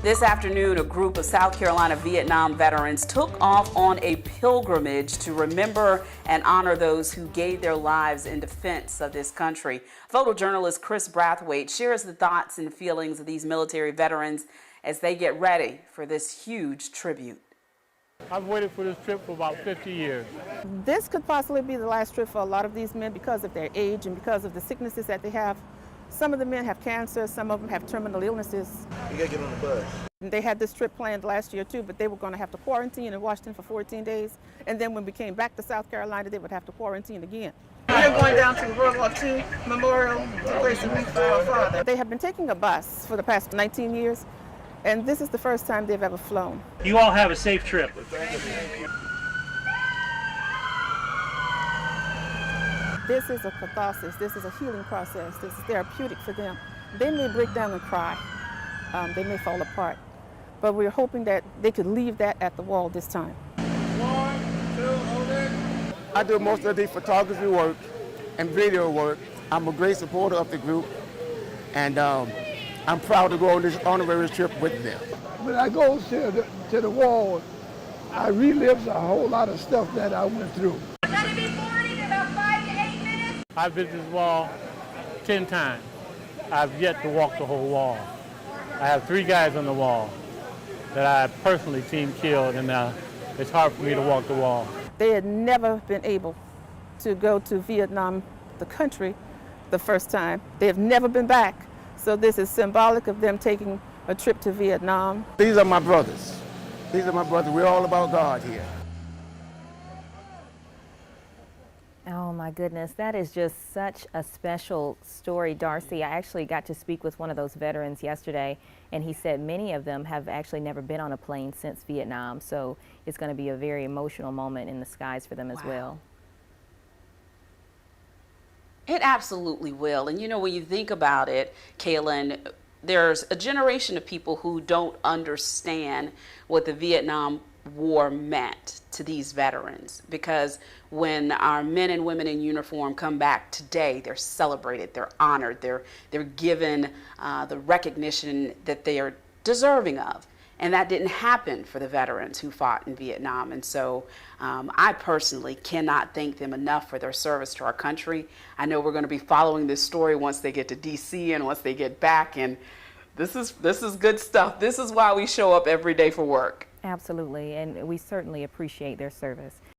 This afternoon, a group of South Carolina Vietnam veterans took off on a pilgrimage to remember and honor those who gave their lives in defense of this country. Photojournalist Chris Brathwaite shares the thoughts and feelings of these military veterans as they get ready for this huge tribute. I've waited for this trip for about 50 years. This could possibly be the last trip for a lot of these men because of their age and because of the sicknesses that they have. Some of the men have cancer, some of them have terminal illnesses. You gotta get on the bus. And they had this trip planned last year too, but they were going to have to quarantine in Washington for 14 days. And then when we came back to South Carolina, they would have to quarantine again. We're going down to World War II Memorial to place a wreath for our father. They have been taking a bus for the past 19 years, and this is the first time they've ever flown. You all have a safe trip. This is a catharsis, this is a healing process, this is therapeutic for them. They may break down and cry, they may fall apart, but we're hoping that they could leave that at the wall this time. 1, 2, hold it. I do most of the photography work and video work. I'm a great supporter of the group, and I'm proud to go on this honorary trip with them. When I go to the wall, I relive a whole lot of stuff that I went through. I've been to this wall 10 times. I've yet to walk the whole wall. I have 3 guys on the wall that I personally seen killed, and it's hard for me to walk the wall. They had never been able to go to Vietnam, the country, the first time. They have never been back. So this is symbolic of them taking a trip to Vietnam. These are my brothers. These are my brothers. We're all about God here. Oh my goodness, that is just such a special story, Darcy. I actually got to speak with one of those veterans yesterday, and he said many of them have actually never been on a plane since Vietnam, so it's going to be a very emotional moment in the skies for them as well. It absolutely will. And you know, when you think about it, Kaylin, there's a generation of people who don't understand what the Vietnam War meant to these veterans, because when our men and women in uniform come back today, they're celebrated, they're honored, they're given the recognition that they are deserving of. And that didn't happen for the veterans who fought in Vietnam. And so I personally cannot thank them enough for their service to our country. I know we're going to be following this story once they get to DC and once they get back. And this is good stuff. This is why we show up every day for work. Absolutely, and we certainly appreciate their service.